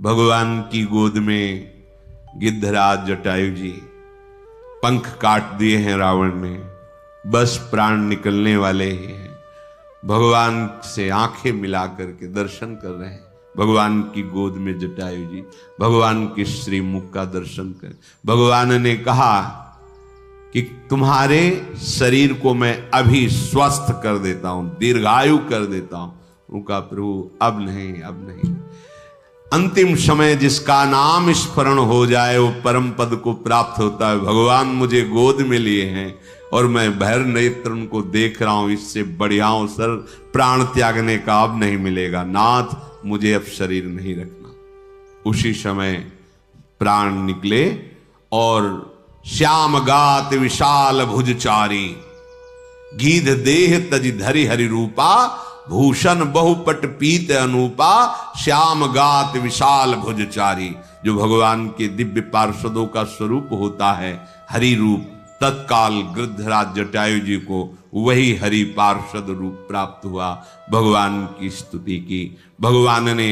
भगवान की गोद में गिद्धराज जटायु जी, पंख काट दिए हैं रावण ने, बस प्राण निकलने वाले ही हैं। भगवान से आंखें मिला करके दर्शन कर रहे हैं। भगवान की गोद में जटायु जी भगवान के श्रीमुख का दर्शन कर भगवान ने कहा कि तुम्हारे शरीर को मैं अभी स्वस्थ कर देता हूं, दीर्घायु कर देता हूं। उनका प्रभु अब नहीं, अब नहीं। अंतिम समय जिसका नाम स्मरण हो जाए वो परम पद को प्राप्त होता है। भगवान मुझे गोद में लिए हैं और मैं भैर नेत्र उनको देख रहा हूं, इससे बढ़िया अवसर प्राण त्यागने का अब नहीं मिलेगा। नाथ मुझे अब शरीर नहीं रखना। उसी समय प्राण निकले और श्याम गात विशाल भुजचारी, गीध देह तज धरि हरि रूपा, भूषण बहुपट पीत अनूपा, श्याम गात विशाल भुजचारी। जो भगवान के दिव्य पार्षदों का स्वरूप होता है हरि रूप, तत्काल गिद्धराज जटायु जी को वही हरि पार्षद रूप प्राप्त हुआ। भगवान की स्तुति की, भगवान ने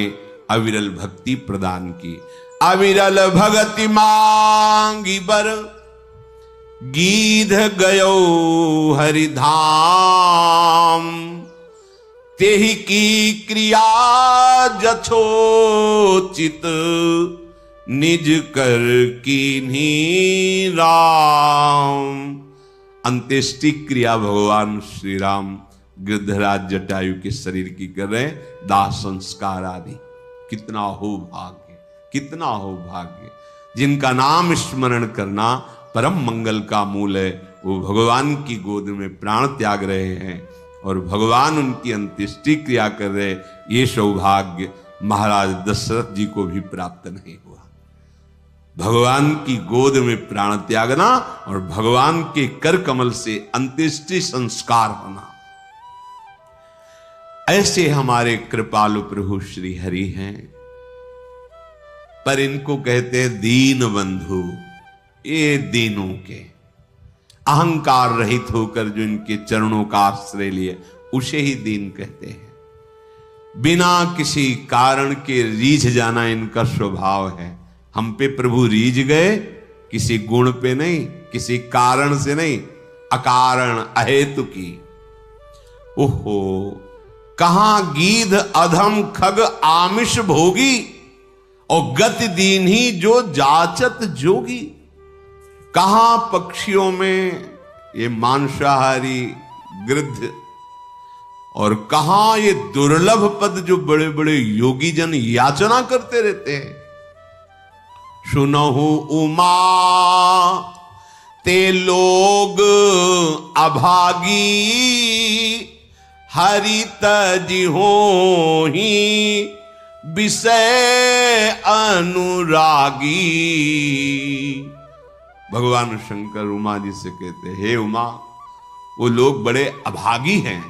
अविरल भक्ति प्रदान की। अविरल भगति मांगी बर, गीध गयो हरिधाम, तेहि की क्रिया जछोचित, निज कर कीन्ही राम। अंत्येष्टि क्रिया भगवान श्री राम गिद्धराज जटायु के शरीर की कर रहे, दाह संस्कार आदि। कितना हो भाग्य, कितना हो भाग्य। जिनका नाम स्मरण करना परम मंगल का मूल है, वो भगवान की गोद में प्राण त्याग रहे हैं और भगवान उनकी अंत्येष्टि क्रिया कर रहे। ये सौभाग्य महाराज दशरथ जी को भी प्राप्त नहीं हुआ। भगवान की गोद में प्राण त्यागना और भगवान के कर कमल से अंत्येष्टि संस्कार होना, ऐसे हमारे कृपालु प्रभु श्री हरि हैं। पर इनको कहते हैं दीन बंधु। ये दीनों के अहंकार रहित होकर जो इनके चरणों का आश्रय लिए, उसे ही दीन कहते हैं। बिना किसी कारण के रीझ जाना इनका स्वभाव है। हम पे प्रभु रीझ गए, किसी गुण पे नहीं, किसी कारण से नहीं, अकारण अहेतु की। ओहो, कहां गीध अधम खग आमिष भोगी, और गति दीन ही जो जाचत जोगी। कहां पक्षियों में ये मांसाहारी गिद्ध, और कहां ये दुर्लभ पद जो बड़े बड़े योगी जन याचना करते रहते हैं। सुनहु उमा ते लोग अभागी, हरि तजि होहि विषय अनुरागी। भगवान शंकर उमा जी से कहते, हे उमा, वो लोग बड़े अभागी हैं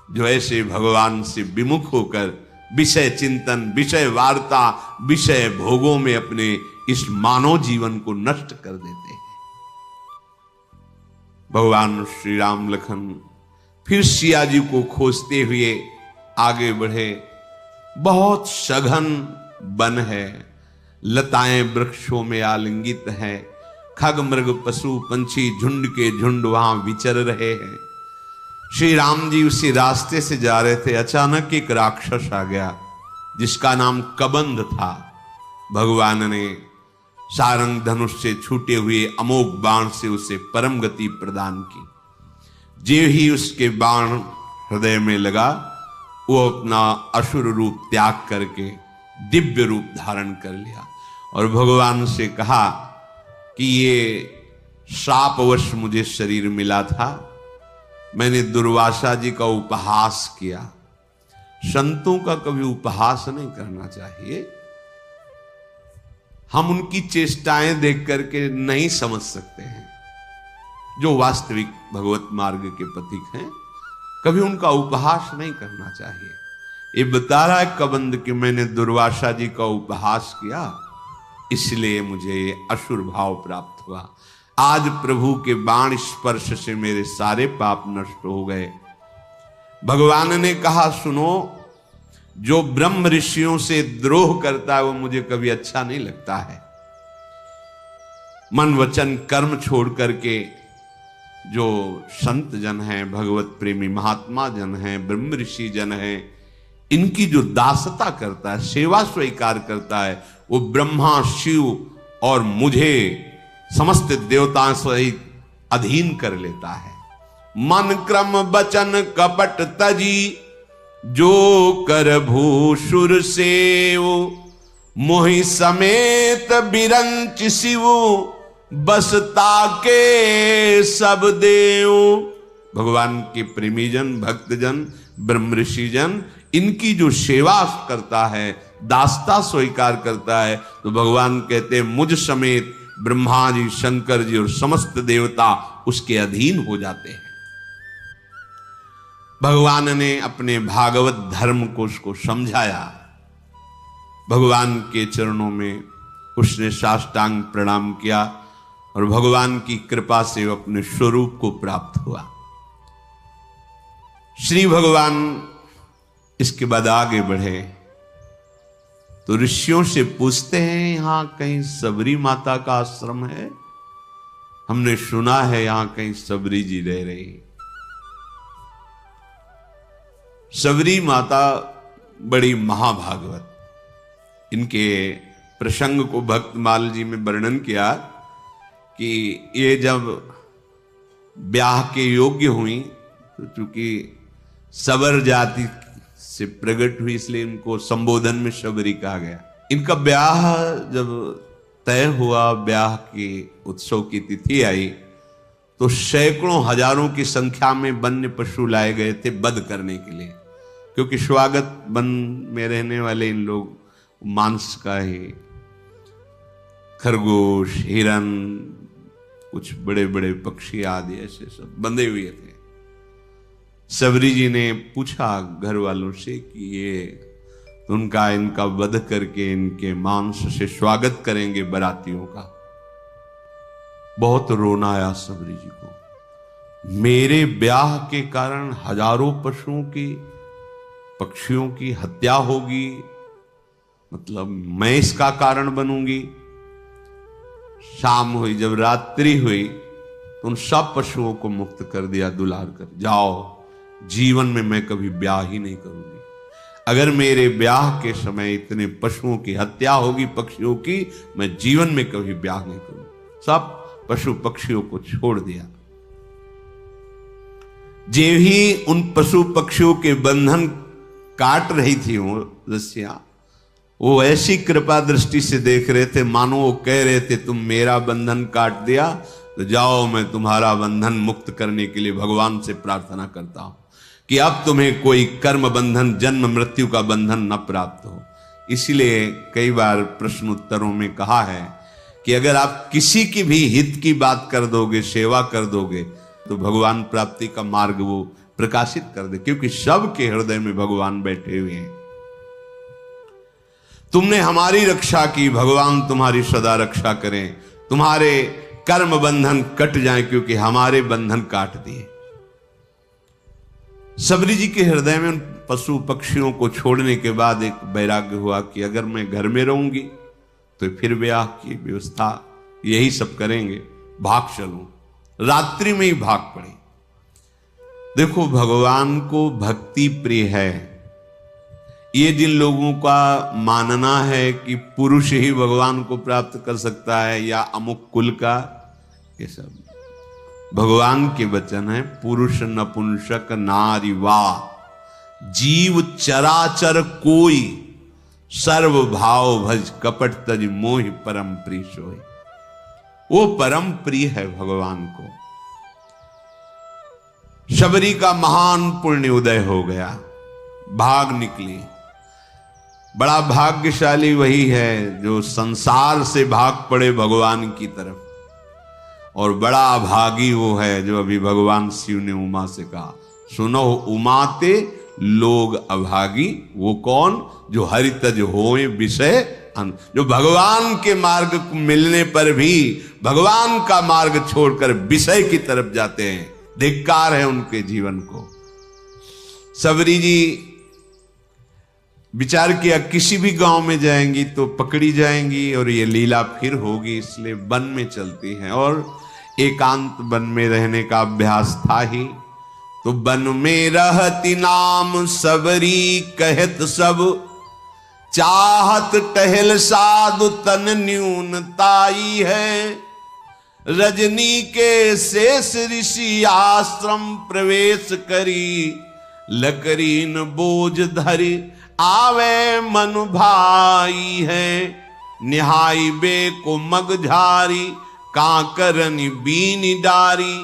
जो ऐसे भगवान से विमुख होकर विषय चिंतन, विषय वार्ता, विषय भोगों में अपने इस मानव जीवन को नष्ट कर देते हैं। भगवान श्री राम लखन फिर सिया जी को खोजते हुए आगे बढ़े। बहुत सघन वन है, लताएं वृक्षों में आलिंगित हैं, खग मृग पशु पंछी झुंड के झुंड वहां विचर रहे हैं। श्री राम जी उसी रास्ते से जा रहे थे, अचानक एक राक्षस आ गया जिसका नाम कबंध था। भगवान ने सारंग धनुष से छूटे हुए अमोघ बाण से उसे परम गति प्रदान की। जो ही उसके बाण हृदय में लगा, वो अपना असुर रूप त्याग करके दिव्य रूप धारण कर लिया और भगवान से कहा कि ये शापवश मुझे शरीर मिला था, मैंने दुर्वासा जी का उपहास किया। संतों का कभी उपहास नहीं करना चाहिए। हम उनकी चेष्टाएं देख करके नहीं समझ सकते हैं। जो वास्तविक भगवत मार्ग के पथिक हैं, कभी उनका उपहास नहीं करना चाहिए। ये बता रहा है कबंध कि मैंने दुर्वासा जी का उपहास किया, इसलिए मुझे ये असुर भाव प्राप्त हुआ। आज प्रभु के बाण स्पर्श से मेरे सारे पाप नष्ट हो गए। भगवान ने कहा, सुनो, जो ब्रह्म ऋषियों से द्रोह करता है वो मुझे कभी अच्छा नहीं लगता है। मन वचन कर्म छोड़ करके जो संत जन हैं, भगवत प्रेमी महात्मा जन हैं, ब्रह्म ऋषि जन हैं, इनकी जो दासता करता है, सेवा स्वीकार करता है, वो ब्रह्मा शिव और मुझे समस्त देवताओं सहित अधीन कर लेता है। मन क्रम बचन कपट तजी, जो कर भूषुर सेव, मोहि समेत बिरंच शिव, बसता के सब देव। भगवान के प्रेमीजन, भक्तजन, ब्रह्म ऋषि जन, इनकी जो सेवा करता है, दासता स्वीकार करता है, तो भगवान कहते हैं मुझ समेत ब्रह्मा जी, शंकर जी और समस्त देवता उसके अधीन हो जाते हैं। भगवान ने अपने भागवत धर्म को उसको समझाया। भगवान के चरणों में उसने साष्टांग प्रणाम किया और भगवान की कृपा से अपने स्वरूप को प्राप्त हुआ। श्री भगवान इसके बाद आगे बढ़े तो ऋषियों से पूछते हैं, यहां कहीं सबरी माता का आश्रम है? हमने सुना है यहां कहीं सबरी जी रह रही। सबरी माता बड़ी महाभागवत, इनके प्रसंग को भक्तमाल जी में वर्णन किया कि ये जब ब्याह के योग्य हुई तो चूंकि सबर जाति से प्रकट हुई, इसलिए इनको संबोधन में शबरी कहा गया। इनका ब्याह जब तय हुआ, ब्याह के उत्सव की तिथि आई, तो सैकड़ों हजारों की संख्या में वन्य पशु लाए गए थे वध करने के लिए, क्योंकि स्वागत वन में रहने वाले इन लोग मांस का ही, खरगोश, हिरन, कुछ बड़े बड़े पक्षी आदि ऐसे सब बंधे हुए थे। सबरी जी ने पूछा घर वालों से कि ये तो इनका वध करके इनके मांस से स्वागत करेंगे बरातियों का। बहुत रोना आया सबरी जी को। मेरे ब्याह के कारण हजारों पशुओं की, पक्षियों की हत्या होगी, मतलब मैं इसका कारण बनूंगी। शाम हुई, जब रात्रि हुई तो उन सब पशुओं को मुक्त कर दिया, दुलार कर, जाओ, जीवन में मैं कभी ब्याह ही नहीं करूंगी। अगर मेरे ब्याह के समय इतने पशुओं की हत्या होगी, पक्षियों की, मैं जीवन में कभी ब्याह नहीं करूंगी। सब पशु पक्षियों को छोड़ दिया। जे ही उन पशु पक्षियों के बंधन काट रही थी वो रस्सियां, वो ऐसी कृपा दृष्टि से देख रहे थे मानो वो कह रहे थे तुम मेरा बंधन काट दिया तो जाओ, मैं तुम्हारा बंधन मुक्त करने के लिए भगवान से प्रार्थना करता हूं कि अब तुम्हें कोई कर्म बंधन, जन्म मृत्यु का बंधन न प्राप्त हो। इसलिए कई बार प्रश्न उत्तरों में कहा है कि अगर आप किसी की भी हित की बात कर दोगे, सेवा कर दोगे, तो भगवान प्राप्ति का मार्ग वो प्रकाशित कर दे, क्योंकि सबके हृदय में भगवान बैठे हुए हैं। तुमने हमारी रक्षा की, भगवान तुम्हारी सदा रक्षा करें, तुम्हारे कर्म बंधन कट जाएं, क्योंकि हमारे बंधन काट दिए। सबरी जी के हृदय में उन पशु पक्षियों को छोड़ने के बाद एक वैराग्य हुआ कि अगर मैं घर में रहूंगी तो फिर ब्याह की व्यवस्था यही सब करेंगे, भाग चलूं। रात्रि में ही भाग पड़ी। देखो, भगवान को भक्ति प्रिय है। ये जिन लोगों का मानना है कि पुरुष ही भगवान को प्राप्त कर सकता है या अमुक कुल का, ये सब भगवान के वचन है। पुरुष नपुंसक नारी वा, जीव चराचर कोई, सर्व भाव भज कपट तज मोहि परम प्रिय सोई। वो परम प्रिय है भगवान को। शबरी का महान पुण्य उदय हो गया, भाग निकली। बड़ा भाग्यशाली वही है जो संसार से भाग पड़े भगवान की तरफ, और बड़ा अभागी वो है जो अभी भगवान शिव ने उमा से कहा, सुनो उमाते लोग अभागी। वो कौन? जो हरितज होए विषय, जो भगवान के मार्ग को मिलने पर भी भगवान का मार्ग छोड़कर विषय की तरफ जाते हैं। धिक्कार है उनके जीवन को। सबरी जी विचार किया किसी भी गांव में जाएंगी तो पकड़ी जाएंगी और ये लीला फिर होगी, इसलिए वन में चलती हैं। और एकांत वन में रहने का अभ्यास था ही। तो वन में रहती नाम सबरी कहत सब, चाहत टहल साधु तन न्यूनताई है। रजनी के शेष ऋषि आश्रम प्रवेश करी, लकरीन बोझ धरी आवे मन भाई है। निहाई बे को मगझारी कांकरनी बीनी डारी,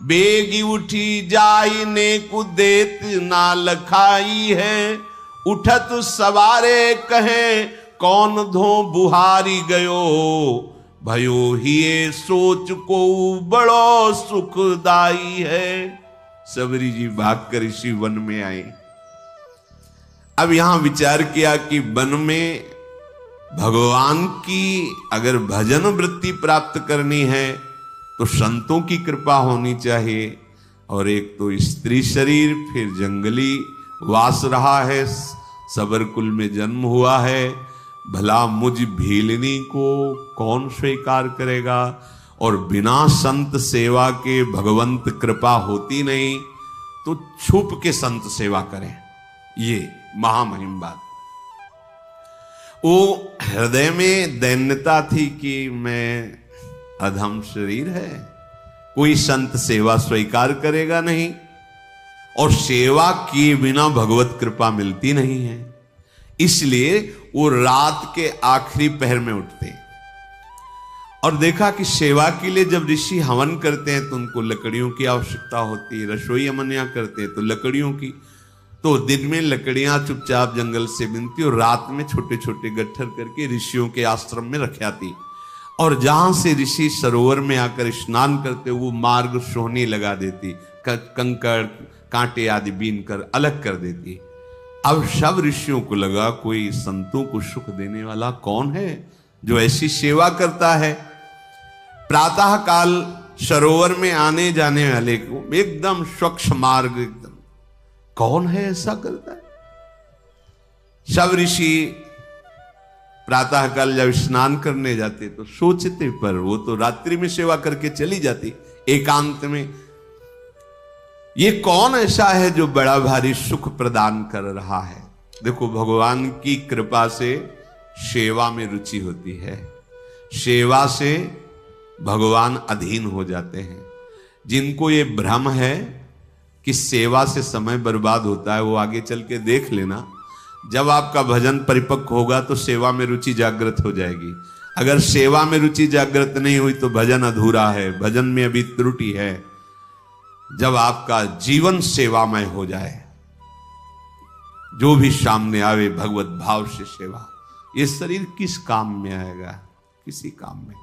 बेगी उठी जाई ने को देत ना लखाई है। उठत सवारे कहे कौन धो बुहारी गयो, भयो हिये सोच को बड़ो सुखदाई है। सबरी जी भागकर इसी वन में आए। अब यहां विचार किया कि वन में भगवान की अगर भजन वृत्ति प्राप्त करनी है तो संतों की कृपा होनी चाहिए। और एक तो स्त्री शरीर, फिर जंगली वास रहा है, सबर कुल में जन्म हुआ है, भला मुझ भीलनी को कौन स्वीकार करेगा। और बिना संत सेवा के भगवंत कृपा होती नहीं, तो छुप के संत सेवा करें, ये महामहिम बात। वो हृदय में दैन्यता थी कि मैं अधम शरीर है, कोई संत सेवा स्वीकार करेगा नहीं, और सेवा किए बिना भगवत कृपा मिलती नहीं है। इसलिए वो रात के आखिरी पहर में उठते और देखा कि सेवा के लिए जब ऋषि हवन करते हैं तो उनको लकड़ियों की आवश्यकता होती है, रसोई अमनिया करते हैं तो लकड़ियों की। तो दिन में लकड़ियां चुपचाप जंगल से बिनती और रात में छोटे छोटे गट्ठर करके ऋषियों के आश्रम में रख आती। और जहां से ऋषि सरोवर में आकर स्नान करते वो मार्ग सोहनी लगा देती, कंकड़ कांटे आदि बीन कर अलग कर देती। अब सब ऋषियों को लगा कोई संतों को सुख देने वाला कौन है जो ऐसी सेवा करता है। प्रातः काल सरोवर में आने जाने वाले को एकदम स्वच्छ मार्ग, एकदम कौन है ऐसा करता है। सब ऋषि प्रातः काल जब स्नान करने जाते तो सोचते, पर वो तो रात्रि में सेवा करके चली जाती एकांत में। ये कौन ऐसा है जो बड़ा भारी सुख प्रदान कर रहा है। देखो, भगवान की कृपा से सेवा में रुचि होती है, सेवा से भगवान अधीन हो जाते हैं। जिनको ये भ्रम है कि सेवा से समय बर्बाद होता है, वो आगे चल के देख लेना। जब आपका भजन परिपक्व होगा तो सेवा में रुचि जागृत हो जाएगी। अगर सेवा में रुचि जागृत नहीं हुई तो भजन अधूरा है, भजन में अभी त्रुटि है। जब आपका जीवन सेवामय हो जाए, जो भी सामने आवे भगवत भाव से सेवा, ये शरीर किस काम में आएगा, किसी काम में।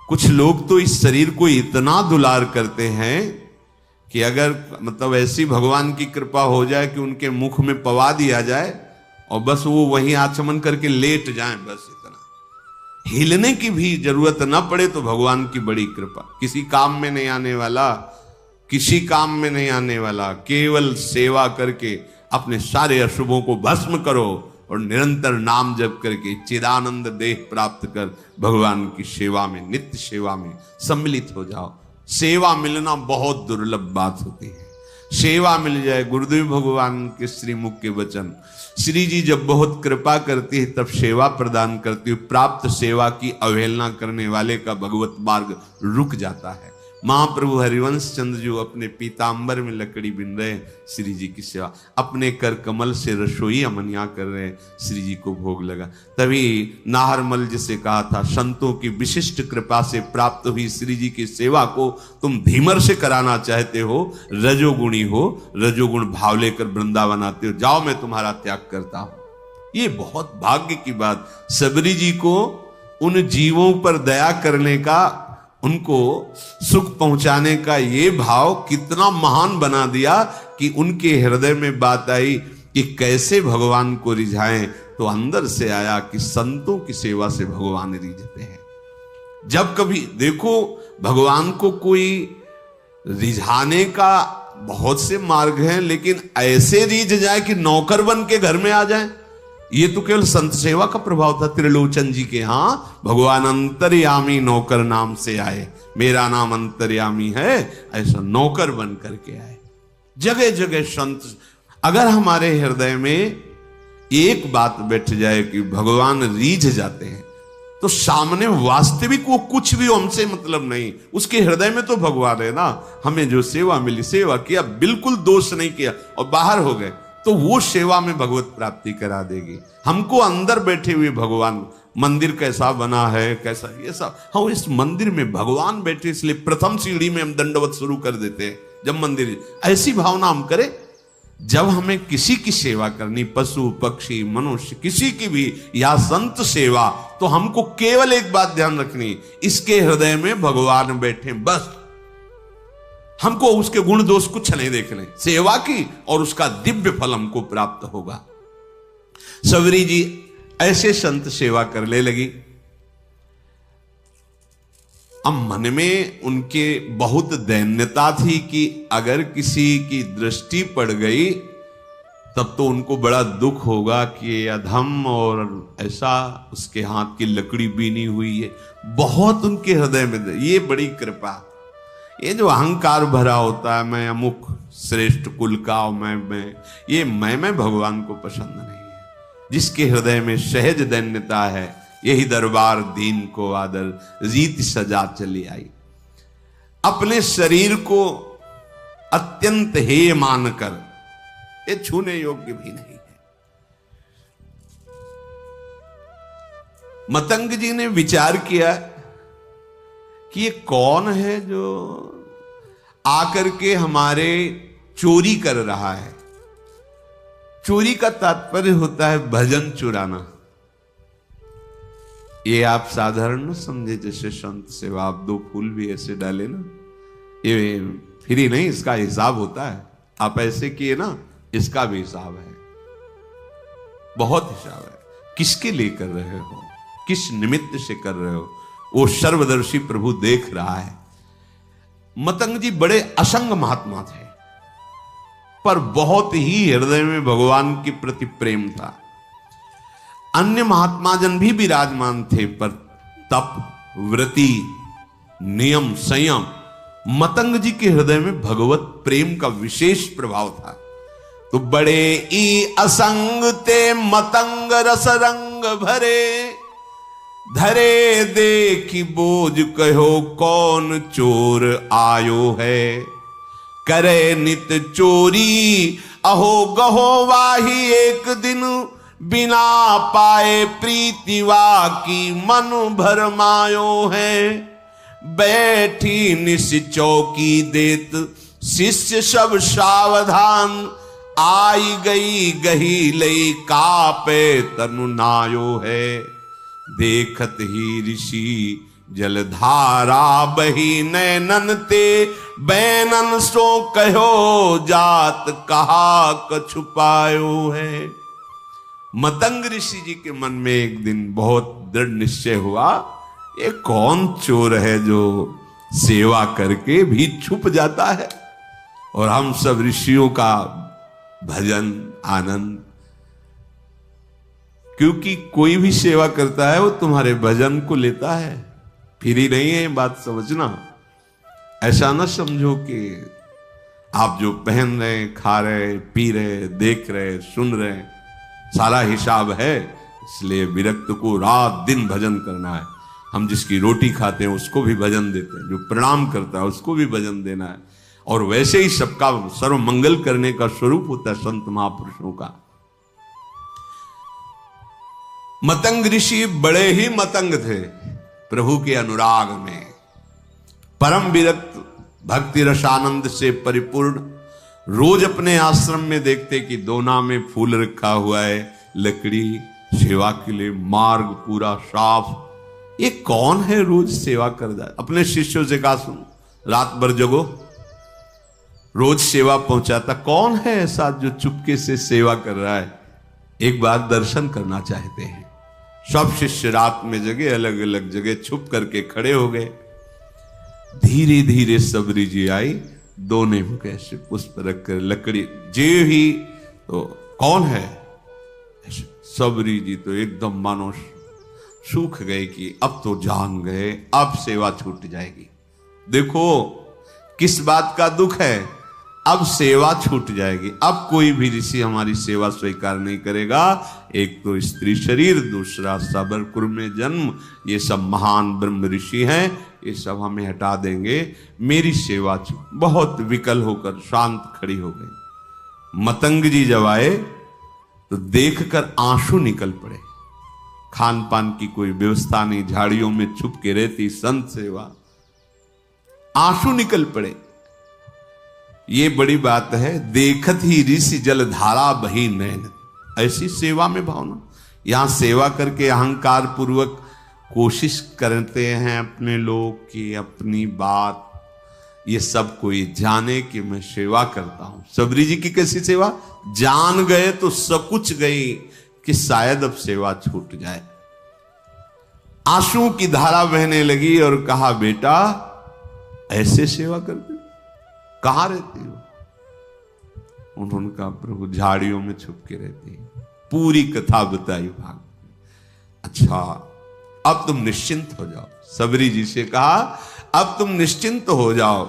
कुछ लोग तो इस शरीर को इतना दुलार करते हैं कि अगर मतलब ऐसी भगवान की कृपा हो जाए कि उनके मुख में पवा दिया जाए और बस वो वहीं आचमन करके लेट जाएं, बस इतना, हिलने की भी जरूरत ना पड़े तो भगवान की बड़ी कृपा। किसी काम में नहीं आने वाला, किसी काम में नहीं आने वाला, केवल सेवा करके अपने सारे अशुभों को भस्म करो और निरंतर नाम जप करके चिदानंद देह प्राप्त कर भगवान की सेवा में, नित्य सेवा में सम्मिलित हो जाओ। सेवा मिलना बहुत दुर्लभ बात होती है। सेवा मिल जाए, गुरुदेव भगवान के श्रीमुख के वचन, श्री जी जब बहुत कृपा करती है तब सेवा प्रदान करती है। प्राप्त सेवा की अवहेलना करने वाले का भगवत मार्ग रुक जाता है। महाप्रभु हरिवंश चंद्र जो अपने पीतांबर में लकड़ी बिन रहे हैं, श्री जी की सेवा, अपने कर कमल से रसोई अमनिया कर रहे हैं, श्री जी को भोग लगा। तभी नाहरमल जिसे कहा था, संतों की विशिष्ट कृपा से प्राप्त हुई श्री जी की सेवा को तुम धीमर से कराना चाहते हो, रजोगुणी हो, रजोगुण भाव लेकर वृंदावन आते हो, जाओ मैं तुम्हारा त्याग करता हूं। ये बहुत भाग्य की बात। सबरी जी को उन जीवों पर दया करने का, उनको सुख पहुंचाने का ये भाव कितना महान बना दिया कि उनके हृदय में बात आई कि कैसे भगवान को रिझाएं। तो अंदर से आया कि संतों की सेवा से भगवान रिझते हैं। जब कभी देखो भगवान को कोई रिझाने का बहुत से मार्ग हैं, लेकिन ऐसे रीझ जाए कि नौकर बन के घर में आ जाए, ये तो केवल संत सेवा का प्रभाव था। त्रिलोचन जी के यहाँ भगवान अंतर्यामी नौकर नाम से आए, मेरा नाम अंतर्यामी है, ऐसा नौकर बन करके आए। जगह जगह संत, अगर हमारे हृदय में एक बात बैठ जाए कि भगवान रीझ जाते हैं, तो सामने वास्तविक वो कुछ भी हमसे मतलब नहीं, उसके हृदय में तो भगवान है ना। हमें जो सेवा मिली, सेवा किया, बिल्कुल दोष नहीं किया और बाहर हो गए, तो वो सेवा में भगवत प्राप्ति करा देगी। हमको अंदर बैठे हुए भगवान, मंदिर कैसा बना है, कैसा ये सब, हम इस मंदिर में भगवान बैठे, इसलिए प्रथम सीढ़ी में हम दंडवत शुरू कर देते हैं। जब मंदिर, ऐसी भावना हम करें, जब हमें किसी की सेवा करनी, पशु पक्षी मनुष्य किसी की भी, या संत सेवा, तो हमको केवल एक बात ध्यान रखनी, इसके हृदय में भगवान बैठे, बस। हमको उसके गुण दोष कुछ नहीं देखने, सेवा की और उसका दिव्य फल हमको प्राप्त होगा। सबरी जी ऐसे संत सेवा करने लगी। अब मन में उनके बहुत दैन्यता थी कि अगर किसी की दृष्टि पड़ गई तब तो उनको बड़ा दुख होगा कि अधम, और ऐसा उसके हाथ की लकड़ी बीनी हुई है। बहुत उनके हृदय में ये बड़ी कृपा, ये जो अहंकार भरा होता है, मैं अमुक श्रेष्ठ कुल का, ये मैं भगवान को पसंद नहीं है। जिसके हृदय में सहज दैन्यता है, यही दरबार दीन को आदर, रीति सजा चली आई। अपने शरीर को अत्यंत हेय मानकर, ये छूने योग्य भी नहीं है। मतंग जी ने विचार किया कि ये कौन है जो आकर के हमारे चोरी कर रहा है। चोरी का तात्पर्य होता है भजन चुराना। ये आप साधारण न समझे, जैसे संत सेवा आप 2 फूल भी ऐसे डाले ना, ये फ्री नहीं, इसका हिसाब होता है। आप ऐसे किए ना, इसका भी हिसाब है, बहुत हिसाब है। किसके लिए कर रहे हो, किस निमित्त से कर रहे हो, वो सर्वदर्शी प्रभु देख रहा है। मतंग जी बड़े असंग महात्मा थे, पर बहुत ही हृदय में भगवान के प्रति प्रेम था। अन्य महात्मा जन भी विराजमान थे, पर तप, व्रति, नियम, संयम, मतंग जी के हृदय में भगवत प्रेम का विशेष प्रभाव था। तो बड़े ई असंग ते मतंग रस रंग भरे, धरे देखी बोझ कहो कौन चोर आयो है। करे नित चोरी अहो गहो वाही, एक दिन बिना पाए प्रीतिवा की मन भरमायो है। बैठी निस चौकी देत शिष्य सब सावधान, आई गई गही लई कापे तनु नायो है। देखत ही ऋषि जलधारा बही नैनन ते, बैनन सो कहो जात कहा कछुपायो है। मतंग ऋषि जी के मन में एक दिन बहुत दृढ़ निश्चय हुआ, ये कौन चोर है जो सेवा करके भी छुप जाता है, और हम सब ऋषियों का भजन आनंद। क्योंकि कोई भी सेवा करता है वो तुम्हारे भजन को लेता है, फ्री नहीं है, बात समझना। ऐसा ना समझो कि आप जो पहन रहे, खा रहे, पी रहे, देख रहे, सुन रहे, सारा हिसाब है, इसलिए विरक्त को रात दिन भजन करना है। हम जिसकी रोटी खाते हैं उसको भी भजन देते हैं, जो प्रणाम करता है उसको भी भजन देना है। और वैसे ही सबका सर्व मंगल करने का स्वरूप होता है संत महापुरुषों का। मतंग ऋषि बड़े ही मतंग थे प्रभु के अनुराग में, परम विरक्त, भक्ति रसानंद से परिपूर्ण। रोज अपने आश्रम में देखते कि दोना में फूल रखा हुआ है, लकड़ी, सेवा के लिए मार्ग पूरा साफ। ये कौन है रोज सेवा कर जाए। अपने शिष्यों से कहा, सुन रात भर जगो, रोज सेवा पहुंचाता। कौन है ऐसा जो चुपके से सेवा कर रहा है, एक बार दर्शन करना चाहते हैं। सब शिष्य रात में जगह, अलग अलग जगह छुप करके खड़े हो गए। धीरे धीरे सबरी जी आई, दोने मुख ऐसे पुष्प रखकर लकड़ी जे ही तो कौन है, सबरी जी तो एकदम मानो सूख गए कि अब तो जान गए, अब सेवा छूट जाएगी। देखो किस बात का दुख है, अब सेवा छूट जाएगी, अब कोई भी ऋषि हमारी सेवा स्वीकार नहीं करेगा। एक तो स्त्री शरीर, दूसरा सबरपुर में जन्म, ये सब महान ब्रह्म ऋषि हैं, ये सब हमें हटा देंगे, मेरी सेवा छूट। बहुत विकल होकर शांत खड़ी हो गई। मतंग जी जब आए तो देखकर आंसू निकल पड़े। खान पान की कोई व्यवस्था नहीं, झाड़ियों में छुप के रहती संत सेवा, आंसू निकल पड़े। ये बड़ी बात है। देखत ही ऋषि जल धारा बही नैन, ऐसी सेवा में भावना। यहां सेवा करके अहंकार पूर्वक कोशिश करते हैं अपने लोग की अपनी बात ये सब कोई जाने कि मैं सेवा करता हूं। सबरी जी की कैसी सेवा, जान गए तो सब कुछ गई कि शायद अब सेवा छूट जाए। आंसू की धारा बहने लगी और कहा बेटा ऐसे सेवा करते कहां रहती हो। उन्होंने कहा प्रभु झाड़ियों में छुप के रहती है। पूरी कथा बताई भाग। अच्छा अब तुम निश्चिंत हो जाओ। सबरी जी से कहा अब तुम निश्चिंत हो जाओ,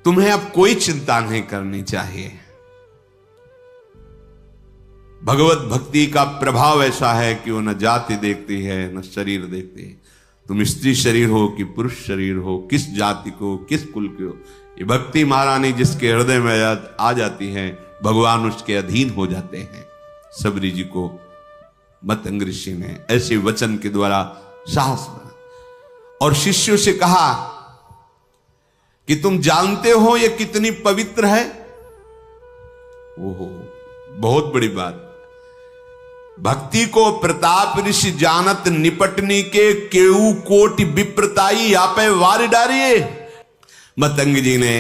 तुम्हें अब कोई चिंता नहीं करनी चाहिए। भगवत भक्ति का प्रभाव ऐसा है कि वो न जाति देखती है न शरीर देखती है। तुम स्त्री शरीर हो कि पुरुष शरीर हो, किस जाति को किस कुल के हो, ये भक्ति महारानी जिसके हृदय में आ जाती है भगवान उसके अधीन हो जाते हैं। सबरी जी को मतंग ऋषि ने ऐसे वचन के द्वारा साहस बना और शिष्यों से कहा कि तुम जानते हो ये कितनी पवित्र है। ओहो बहुत बड़ी बात। भक्ति को प्रताप ऋषि जानत निपटनी के केऊ कोटि विप्रताई यापे वार डारिये। मतंग जी ने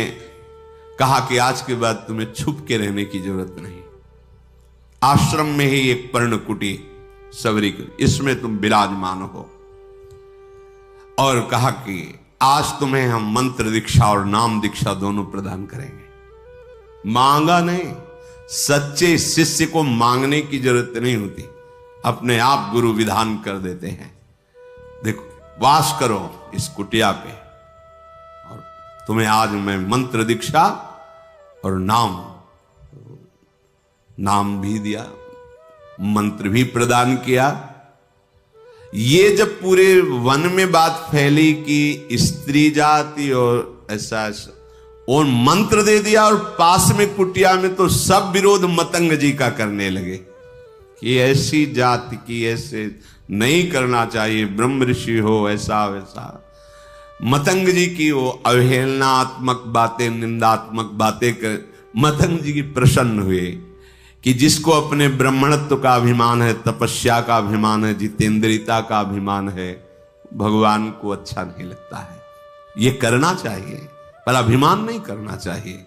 कहा कि आज के बाद तुम्हें छुप के रहने की जरूरत नहीं। आश्रम में ही एक पर्णकुटी सबरी को, इसमें तुम विराजमान हो। और कहा कि आज तुम्हें हम मंत्र दीक्षा और नाम दीक्षा दोनों प्रदान करेंगे। मांगा नहीं, सच्चे शिष्य को मांगने की जरूरत नहीं होती, अपने आप गुरु विधान कर देते हैं। देखो वास करो इस कुटिया पे और तुम्हें आज मैं मंत्र दीक्षा और नाम भी दिया, मंत्र भी प्रदान किया। ये जब पूरे वन में बात फैली कि स्त्री जाति और ऐसा और मंत्र दे दिया और पास में कुटिया में, तो सब विरोध मतंग जी का करने लगे कि ऐसी जाति की ऐसे नहीं करना चाहिए, ब्रह्म ऋषि हो ऐसा वैसा। मतंग जी की वो अवहेलनात्मक बातें, निंदात्मक बातें कर मतंग जी की प्रसन्न हुए कि जिसको अपने ब्राह्मणत्व का अभिमान है, तपस्या का अभिमान है, जितेंद्रियता का अभिमान है, भगवान को अच्छा नहीं लगता है। ये करना चाहिए पर अभिमान नहीं करना चाहिए।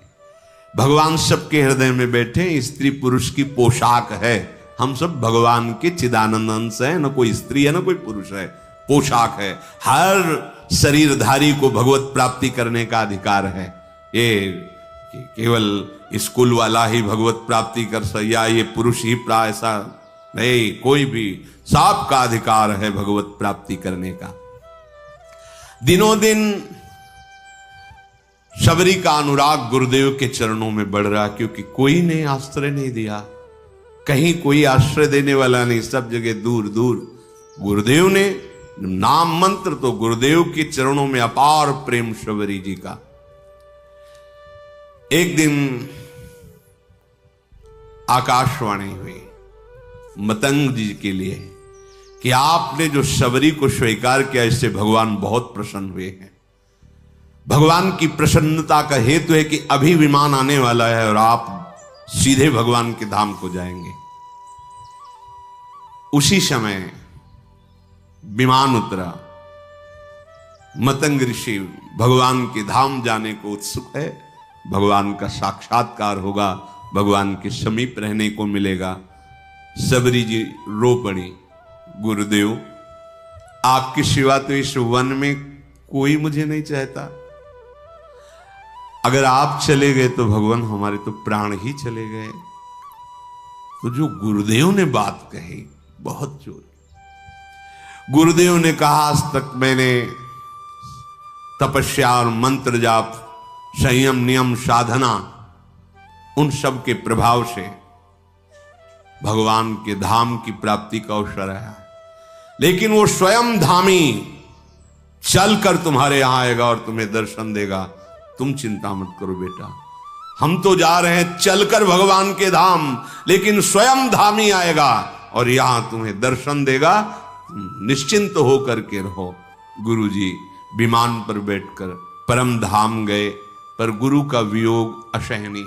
भगवान सबके हृदय में बैठे, स्त्री पुरुष की पोशाक है। हम सब भगवान के चिदानंद अंश है, न कोई स्त्री है न कोई पुरुष है, पोशाक है। हर शरीरधारी को भगवत प्राप्ति करने का अधिकार है। ये केवल स्कूल वाला ही भगवत प्राप्ति कर सया, ये पुरुष ही ऐसा नहीं, कोई भी सबका अधिकार है भगवत प्राप्ति करने का। दिनों दिन सबरी का अनुराग गुरुदेव के चरणों में बढ़ रहा, क्योंकि कोई ने आश्रय नहीं दिया, कहीं कोई आश्रय देने वाला नहीं, सब जगह दूर दूर। गुरुदेव ने नाम मंत्र, तो गुरुदेव के चरणों में अपार प्रेम सबरी जी का। एक दिन आकाशवाणी हुई मतंग जी के लिए कि आपने जो सबरी को स्वीकार किया, इससे भगवान बहुत प्रसन्न हुए हैं। भगवान की प्रसन्नता का हेतु है कि अभी विमान आने वाला है और आप सीधे भगवान के धाम को जाएंगे। उसी समय विमान उतरा। मतंग ऋषि भगवान के धाम जाने को उत्सुक है, भगवान का साक्षात्कार होगा, भगवान के समीप रहने को मिलेगा। सबरी जी रो पड़ी, गुरुदेव आपकी सिवा तो इस वन में कोई मुझे नहीं चाहता, अगर आप चले गए तो भगवान हमारे तो प्राण ही चले गए। तो जो गुरुदेव ने बात कही बहुत जोर, गुरुदेव ने कहा आज तक मैंने तपस्या और मंत्र जाप, संयम नियम साधना, उन सब के प्रभाव से भगवान के धाम की प्राप्ति का अवसर है, लेकिन वो स्वयं धामी चलकर तुम्हारे यहां आएगा और तुम्हें दर्शन देगा। तुम चिंता मत करो बेटा, हम तो जा रहे हैं चलकर भगवान के धाम, लेकिन स्वयं धामी आएगा और यहां तुम्हें दर्शन देगा। निश्चिंत होकर के रहो। गुरुजी विमान पर बैठकर परम धाम गए, पर गुरु का वियोग असहनीय।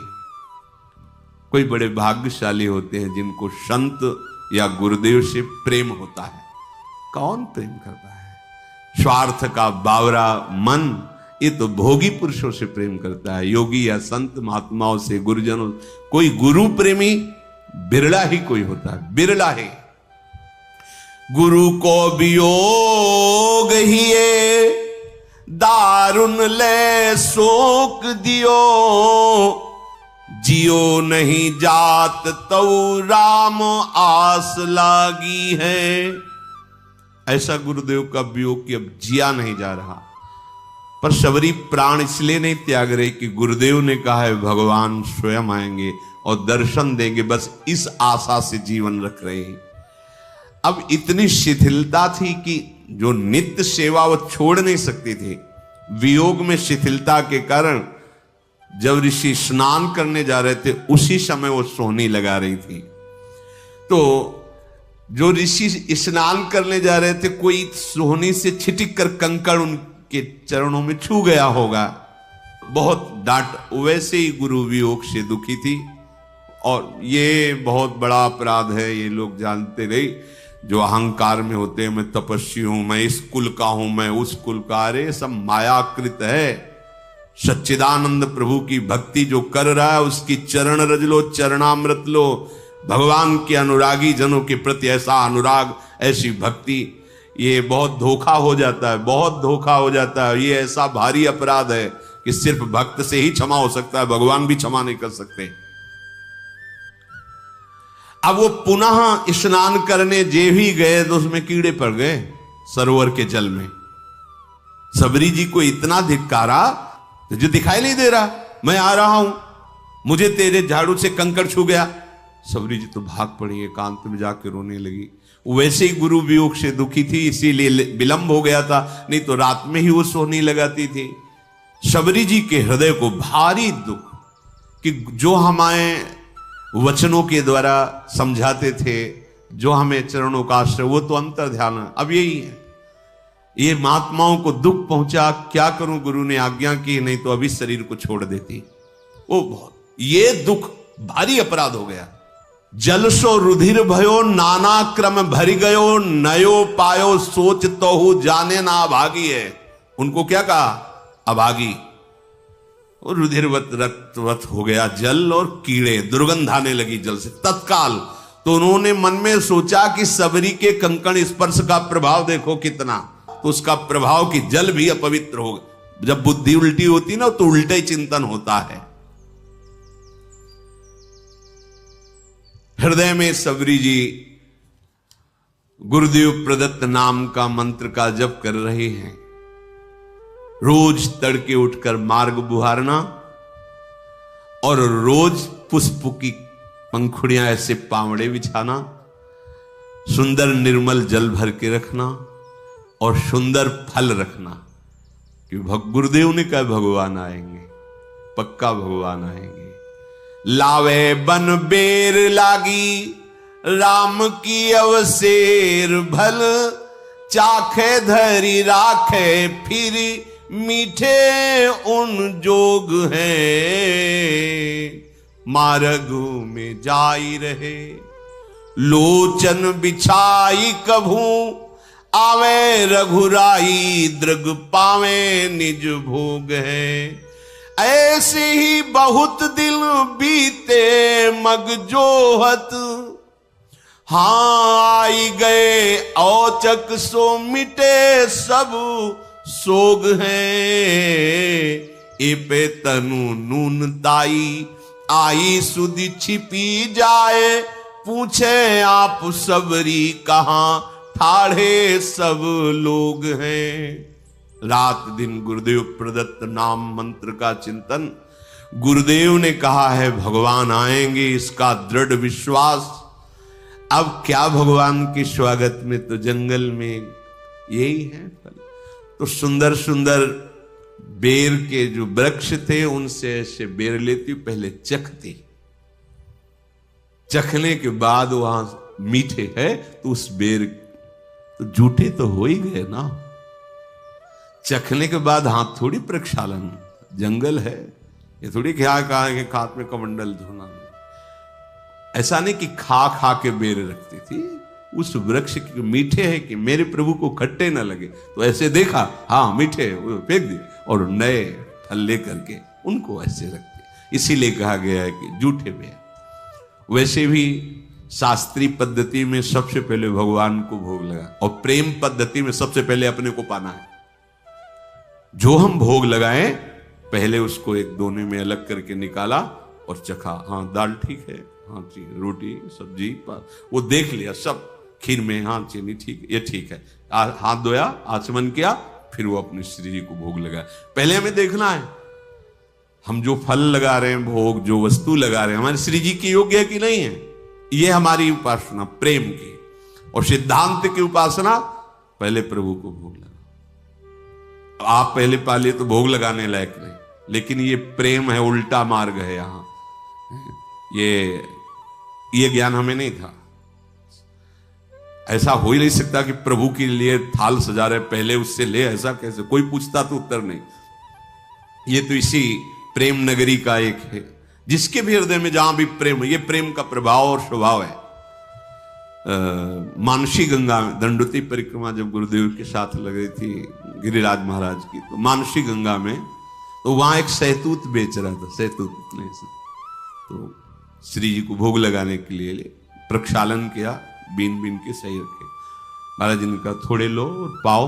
कोई बड़े भाग्यशाली होते हैं जिनको संत या गुरुदेव से प्रेम होता है। कौन प्रेम करता है? स्वार्थ का बावरा मन, ये तो भोगी पुरुषों से प्रेम करता है। योगी या संत महात्माओं से, गुरुजनों, कोई गुरु प्रेमी बिरला ही कोई होता है, बिरला ही। गुरु को वियोग हिए दारुण ले शोक दियो, जियो नहीं जात तो राम आस लागी है। ऐसा गुरुदेव का वियोग कि अब जिया नहीं जा रहा। पर शबरी प्राण इसलिए नहीं त्याग रहे कि गुरुदेव ने कहा है भगवान स्वयं आएंगे और दर्शन देंगे, बस इस आशा से जीवन रख रहे हैं। अब इतनी शिथिलता थी कि जो नित्य सेवा वो छोड़ नहीं सकती थी। वियोग में शिथिलता के कारण जब ऋषि स्नान करने जा रहे थे उसी समय वो सोहनी लगा रही थी। तो जो ऋषि स्नान करने जा रहे थे, कोई सोहनी से छिटक कर कंकड़ उनके चरणों में छू गया होगा, बहुत डांट। वैसे ही गुरु वियोग से दुखी थी। और ये बहुत बड़ा अपराध है, ये लोग जानते रहे जो अहंकार में होते हैं, मैं तपस्वी हूं, मैं इस कुल का हूं, मैं उस कुल का। अरे सब मायाकृत है। सच्चिदानंद प्रभु की भक्ति जो कर रहा है उसकी चरण रज लो, चरणामृत लो। भगवान के अनुरागी जनों के प्रति ऐसा अनुराग, ऐसी भक्ति, ये बहुत धोखा हो जाता है, बहुत धोखा हो जाता है। ये ऐसा भारी अपराध है कि सिर्फ भक्त से ही क्षमा हो सकता है, भगवान भी क्षमा नहीं कर सकते। अब वो पुनः स्नान करने जे भी गए तो उसमें कीड़े पड़ गए सरोवर के जल में। सबरी जी को इतना धिक्कारा, तुझे दिखाई नहीं दे रहा, मैं आ रहा हूं, मुझे तेरे झाड़ू से कंकड़ छू गया। सबरी जी तो भाग पड़ी, एकांत में जाकर रोने लगी। वैसे ही गुरु वियोग से दुखी थी, इसीलिए विलंब हो गया था, नहीं तो रात में ही वो सोहनी लगाती थी। सबरी जी के हृदय को भारी दुख कि जो हमारे वचनों के द्वारा समझाते थे, जो हमें चरणों का आश्रय, वो तो अंतर ध्यान अब यही है। ये महात्माओं को दुख पहुंचा, क्या करूं, गुरु ने आज्ञा की, नहीं तो अभी शरीर को छोड़ देती। वो बहुत, ये दुख भारी अपराध हो गया। जलसो रुधिर भयो नाना क्रम भरी गयो, नयो पायो सोच तोहु जाने ना अभागी है। उनको क्या कहा? अभागी। और रुधिरवत रक्तवत हो गया जल, और कीड़े, दुर्गंध आने लगी जल से तत्काल। तो उन्होंने मन में सोचा कि सबरी के कंकण स्पर्श का प्रभाव देखो कितना, तो उसका प्रभाव कि जल भी अपवित्र होगा। जब बुद्धि उल्टी होती ना तो उल्टे चिंतन होता है। हृदय में सबरी जी गुरुदेव प्रदत्त नाम का मंत्र का जप कर रहे हैं। रोज तड़के उठकर मार्ग बुहारना और रोज पुष्प की पंखुड़ियां ऐसे पावड़े बिछाना, सुंदर निर्मल जल भर के रखना और सुंदर फल रखना। कि गुरुदेव ने कहा भगवान आएंगे, पक्का भगवान आएंगे। लावे बन बेर लागी राम की अवसेर भल, चाखे धरी राखे फिर मीठे उन जोग हैं। मार्गु में जाई रहे लोचन बिछाई कभू, आवे रघुराई दृग पावे निज भोग है। ऐसे ही बहुत दिन बीते मग जोहत, हाँ आई गए औचक सो मिटे सब सोग हैं। ए पे तनु नून ताई, आई सुधि छिपी जाए, पूछे आप सबरी कहां, ठाढ़े सब लोग हैं। रात दिन गुरुदेव प्रदत्त नाम मंत्र का चिंतन, गुरुदेव ने कहा है भगवान आएंगे, इसका दृढ़ विश्वास। अब क्या भगवान के स्वागत में तो जंगल में यही है फल। तो सुंदर सुंदर बेर के जो वृक्ष थे उनसे ऐसे बेर लेती, पहले चखती, चखने के बाद वहां मीठे है तो उस बेर तो जूठे तो हो ही गए ना। चखने के बाद हाथ थोड़ी प्रक्षालन, जंगल है ये थोड़ी क्या कहा कि हाथ में कमंडल धोना। ऐसा नहीं कि खा खा के बेर रखती थी, उस वृक्ष के मीठे है कि मेरे प्रभु को खट्टे ना लगे, तो ऐसे देखा हाँ मीठे, फेंक दिए और नए फल लेकर के उनको ऐसे रखते। इसीलिए कहा गया है कि जूठे बेर। वैसे भी शास्त्रीय पद्धति में सबसे पहले भगवान को भोग लगा, और प्रेम पद्धति में सबसे पहले अपने को पाना है। जो हम भोग लगाएं पहले उसको एक दोने में अलग करके निकाला और चखा, हाँ दाल ठीक है, हाँ ठीक, रोटी सब्जी वो देख लिया सब, खीर में हाँ चीनी ठीक, ये ठीक है, हाथ धोया, आचमन किया, फिर वो अपने श्री जी को भोग लगाया। पहले हमें देखना है हम जो फल लगा रहे हैं, भोग जो वस्तु लगा रहे हैं, हमारे श्री जी की योग्य है कि नहीं है। ये हमारी उपासना प्रेम की, और सिद्धांत की उपासना पहले प्रभु को भोग लगा। आप पहले पालिए तो भोग लगाने लायक नहीं, लेकिन ये प्रेम है, उल्टा मार्ग है यहाँ। ये ज्ञान हमें नहीं था। ऐसा हो ही नहीं सकता कि प्रभु के लिए थाल सजा रहे पहले उससे ले, ऐसा कैसे? कोई पूछता तो उत्तर नहीं। ये तो इसी प्रेम नगरी का एक है, जिसके भी हृदय में जहां भी प्रेम है, ये प्रेम का प्रभाव और स्वभाव है। मानसी गंगा में दंडोती परिक्रमा जब गुरुदेव के साथ लग रही थी गिरिराज महाराज की, तो मानसी गंगा में तो वहां एक सहतूत बेच रहा था, सहतूत नहीं, तो श्री जी को भोग लगाने के लिए प्रक्षालन किया, बीन बीन के सही रखे। महाराज जी ने कहा थोड़े लो और पाओ,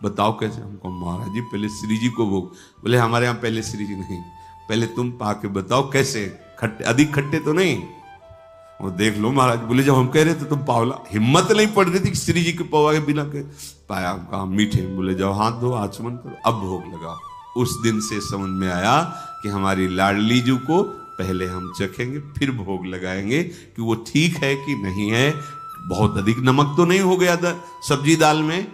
बताओ कैसे। हमको महाराज जी पहले श्री जी को भोग, बोले हमारे यहाँ पहले श्री जी नहीं, पहले तुम पा के बताओ कैसे, खट्टे अधिक खट्टे तो नहीं। वो देख लो महाराज, बोले जब हम कह रहे थे तुम पावला, हिम्मत नहीं पड़ रही थी कि श्री जी के पवा के बिना के पाया। कहा मीठे, बोले जाओ हाथ धो, आचमन करो, अब भोग लगाओ। उस दिन से समझ में आया कि हमारी लाडली जी को पहले हम चखेंगे, फिर भोग लगाएंगे कि वो ठीक है कि नहीं है। बहुत अधिक नमक तो नहीं हो गया था सब्जी दाल में,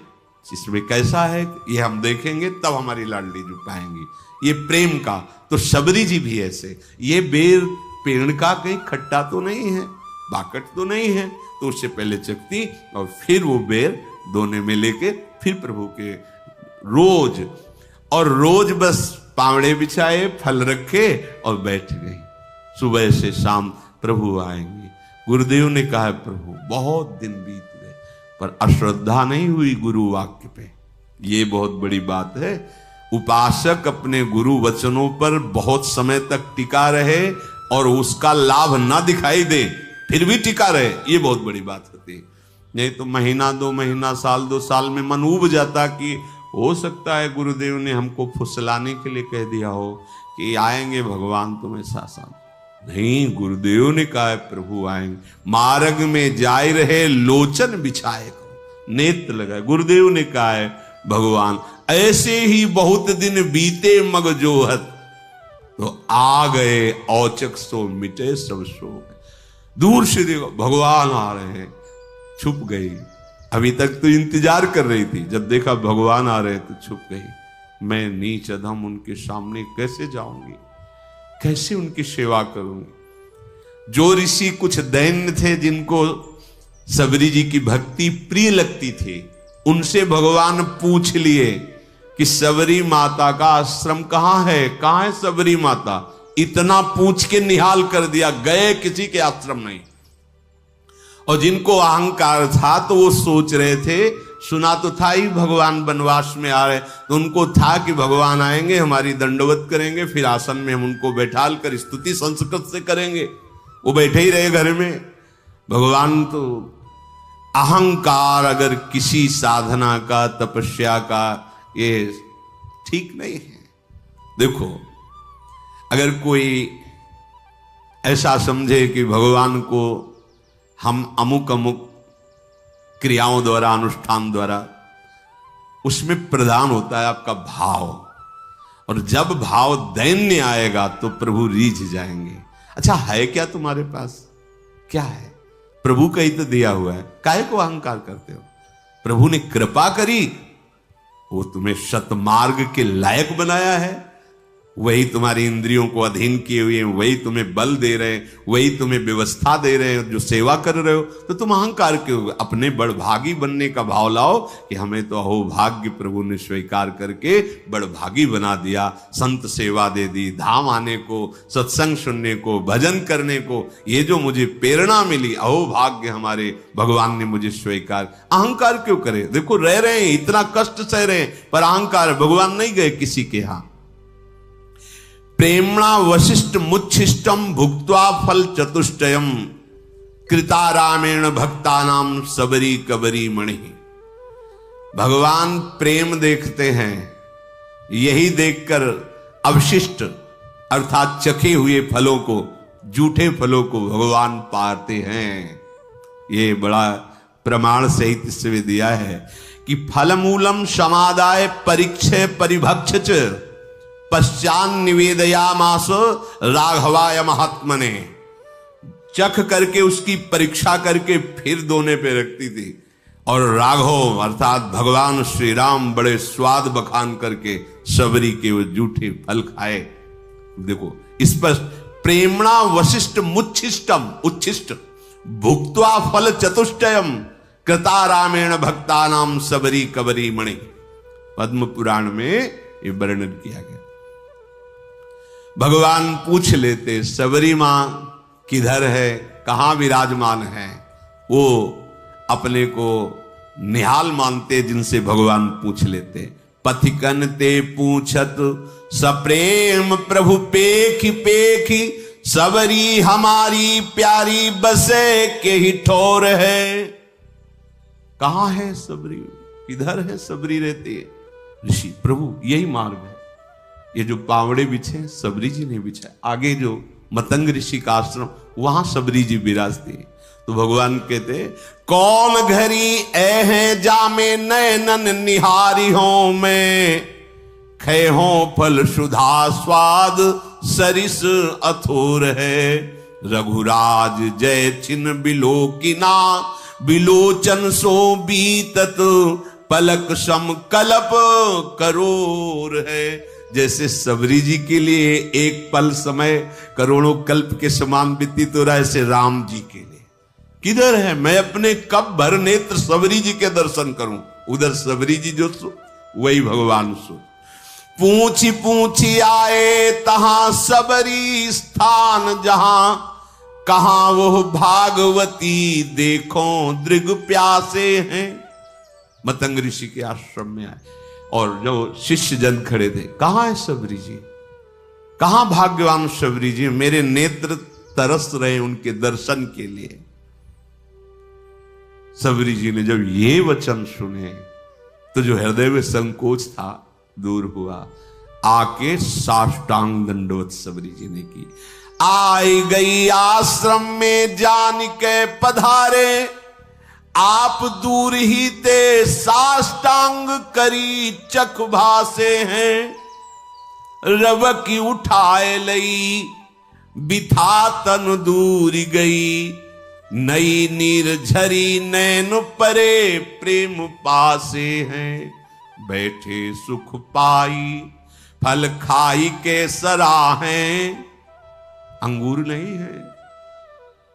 इसमें कैसा है ये हम देखेंगे, तब हमारी लाडली जी पाएंगी। ये प्रेम का। तो शबरी जी भी ऐसे, ये बेर पेड़ का कहीं खट्टा तो नहीं है, बाकट तो नहीं है, तो उससे पहले चखती और फिर वो बेर दोने में लेके फिर प्रभु के रोज, और रोज बस पावड़े बिछाए, फल रखे और बैठ गई। सुबह से शाम प्रभु आएंगे। गुरुदेव ने कहा प्रभु बहुत दिन बीत गए पर अश्रद्धा नहीं हुई गुरु वाक्य पे, ये बहुत बड़ी बात है। उपासक अपने गुरु वचनों पर बहुत समय तक टिका रहे और उसका लाभ ना दिखाई दे, फिर भी टिका रहे, ये बहुत बड़ी बात होती है। नहीं तो महीना दो महीना, साल दो साल में मन उब जाता कि हो सकता है गुरुदेव ने हमको फुसलाने के लिए कह दिया हो कि आएंगे भगवान तुम्हें साथ। नहीं, गुरुदेव ने कहा है प्रभु आएंगे, मार्ग में जाए रहे लोचन बिछाए को नेत्र लगाए। गुरुदेव ने कहा है भगवान ऐसे ही बहुत दिन बीते मग जोहत, तो आ गए औचक सो मिटे सब शोक। दूर से देखो भगवान आ रहे हैं, छुप गई। अभी तक तो इंतजार कर रही थी, जब देखा भगवान आ रहे तो छुप गई। मैं नीच अधम उनके सामने कैसे जाऊंगी, कैसे उनकी सेवा करूंगी। जो ऋषि कुछ दैन्य थे जिनको सबरी जी की भक्ति प्रिय लगती थी, उनसे भगवान पूछ लिए कि सबरी माता का आश्रम कहां है, कहां है सबरी माता। इतना पूछ के निहाल कर दिया, गए किसी के आश्रम नहीं। और जिनको अहंकार था तो वो सोच रहे थे, सुना तो था ही भगवान वनवास में आ रहे, तो उनको था कि भगवान आएंगे, हमारी दंडवत करेंगे, फिर आसन में हम उनको बैठाल कर स्तुति संस्कृत से करेंगे। वो बैठे ही रहे घर में। भगवान तो अहंकार अगर किसी साधना का, तपस्या का, ये ठीक नहीं है। देखो अगर कोई ऐसा समझे कि भगवान को हम अमुक अमुक क्रियाओं द्वारा, अनुष्ठान द्वारा, उसमें प्रधान होता है आपका भाव, और जब भाव दैन्य आएगा तो प्रभु रीझ जाएंगे। अच्छा, है क्या तुम्हारे पास? क्या है? प्रभु का ही तो दिया हुआ है, काहे को अहंकार करते हो? प्रभु ने कृपा करी, वो तुम्हें सतमार्ग के लायक बनाया है, वही तुम्हारी इंद्रियों को अधीन किए हुए हैं, वही तुम्हें बल दे रहे हैं, वही तुम्हें व्यवस्था दे रहे हैं, जो सेवा कर रहे हो, तो तुम अहंकार क्यों? अपने बड़भागी बनने का भाव लाओ कि हमें तो अहोभाग्य प्रभु ने स्वीकार करके बड़भागी बना दिया, संत सेवा दे दी, धाम आने को, सत्संग सुनने को, भजन करने को, ये जो मुझे प्रेरणा मिली, अहोभाग्य हमारे भगवान ने मुझे स्वीकार। अहंकार क्यों करे? देखो रह रहे हैं, इतना कष्ट सह रहे हैं, पर अहंकार, भगवान नहीं गए किसी के यहां। प्रेमणा वशिष्ठ मुच्छिष्टम भुक्त्वा फल चतुष्टयम कृता रामेण भक्तानाम सबरी कबरी मणि। भगवान प्रेम देखते हैं, यही देखकर अवशिष्ट अर्थात चखे हुए फलों को, जूठे फलों को भगवान पाते हैं। ये बड़ा प्रमाण सहित इससे दिया है कि फलमूलम समादाय परीक्षे परिभक्ष पश्चान निवेदयामास राघवाय महात्मने। चख करके उसकी परीक्षा करके फिर दोने पे रखती थी, और राघव अर्थात भगवान श्री राम बड़े स्वाद बखान करके सबरी के वो जूठे फल खाए। देखो इस पर प्रेमणा वशिष्ठ मुच्छिष्टम, उच्छिष्ट भुक्त्वा फल चतुष्टयम कृता रामेण भक्तानाम सबरी कबरी मणि। पद्म पुराण में ये वर्णन किया गया। भगवान पूछ लेते सबरी मां किधर है, कहां विराजमान है, वो अपने को निहाल मानते जिनसे भगवान पूछ लेते। पथिकन ते पूछत सप्रेम प्रभु पेखी पेखी सबरी हमारी प्यारी बसे के ही ठोर है। कहां है सबरी, किधर है सबरी रहती है? ऋषि प्रभु यही मार्ग है, ये जो पावड़े बिछे सबरी जी ने बिछा, आगे जो मतंग ऋषि का आश्रम वहां सबरी जी विराजती है। तो भगवान कहते कौन घरी ऐ है जामे नैनन निहारी हो मैं खे हो फल सुधा स्वाद सरिस अथोर है। रघुराज जय चिन्ह बिलोकिना बिलोचन सो बीतत पलक सम कल्प करोर है। जैसे सबरी जी के लिए एक पल समय करोड़ों कल्प के समान व्यतीत हो रहा है, ऐसे राम जी के लिए किधर है? मैं अपने कब भर नेत्र सबरी जी के दर्शन करूं? उधर सबरी जी जो सो वही भगवान सो। पूछी पूछी आए तहां सबरी स्थान जहां कहां वो भागवती देखो दृग प्यासे हैं। मतंग ऋषि के आश्रम में आए और जो शिष्य जन खड़े थे, कहां है सबरी जी, कहां भाग्यवान सबरी जी, मेरे नेत्र तरस रहे उनके दर्शन के लिए। सबरी जी ने जब ये वचन सुने तो जो हृदय में संकोच था दूर हुआ, आके साष्टांग दंडवत सबरी जी ने की। आई गई आश्रम में जान के पधारे आप दूर ही ते साष्टांग करी चख भासे हैं। रव की उठाए लई बिथा तन दूर गई नई नीर झरी नैन परे प्रेम पासे हैं। बैठे सुख पाई फल खाई के सराहें। अंगूर नहीं है,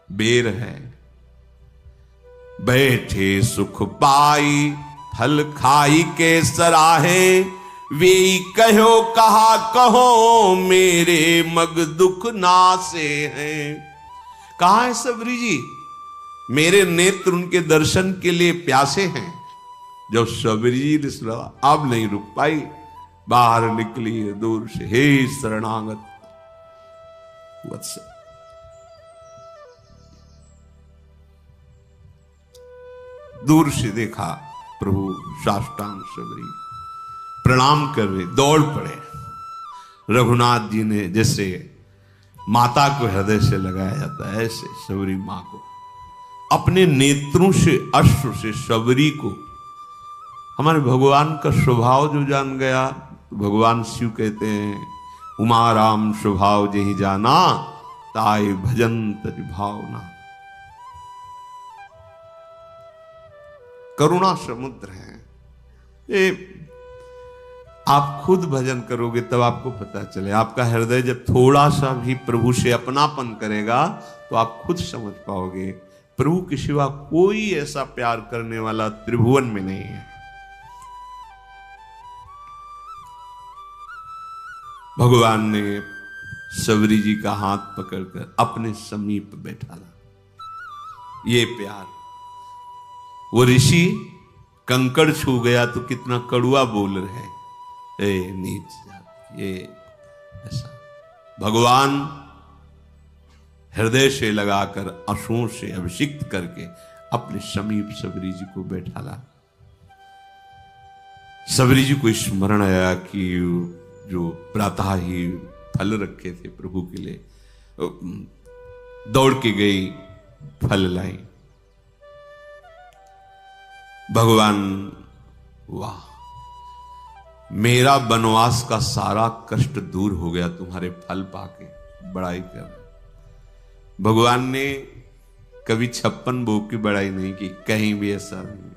बेर है। बैठे सुख पाई फल खाई के सराहे वे कहो कहा कहो मेरे मग दुख नासे हैं। कहां है सबरी जी? मेरे नेत्र उनके दर्शन के लिए प्यासे हैं। जब सबरी जी ने सुना अब नहीं रुक पाई, बाहर निकली दूर से, हे शरणागत वत्स। दूर से देखा प्रभु साष्टांग सबरी प्रणाम कर रहे, दौड़ पड़े। रघुनाथ जी ने जैसे माता को हृदय से लगाया जाता है, ऐसे शबरी मां को अपने नेत्रों से, अश्रु से शबरी को हमारे भगवान का स्वभाव जो जान गया, भगवान शिव कहते हैं उमा राम स्वभाव जेहि जाना, ताय भजन तज भावना। करुणा समुद्र है ये। आप खुद भजन करोगे तब आपको पता चले। आपका हृदय जब थोड़ा सा भी प्रभु से अपनापन करेगा तो आप खुद समझ पाओगे प्रभु के सिवा कोई ऐसा प्यार करने वाला त्रिभुवन में नहीं है। भगवान ने शबरी जी का हाथ पकड़कर अपने समीप बैठा ला। ये प्यार, वो ऋषि कंकड़ छू गया तो कितना कड़ुआ बोल रहे, ए नीच जाति, ये ऐसा। भगवान हृदय से लगाकर आंसुओं से अभिषिक्त करके अपने समीप शबरी जी को बैठा ला। शबरी जी को स्मरण आया कि जो प्रातः ही फल रखे थे प्रभु के लिए, दौड़ के गई, फल लाई। भगवान, वाह, मेरा वनवास का सारा कष्ट दूर हो गया तुम्हारे फल पाके, बड़ाई कर। भगवान ने कभी 56 भोग की बड़ाई नहीं की, कहीं भी ऐसा नहीं।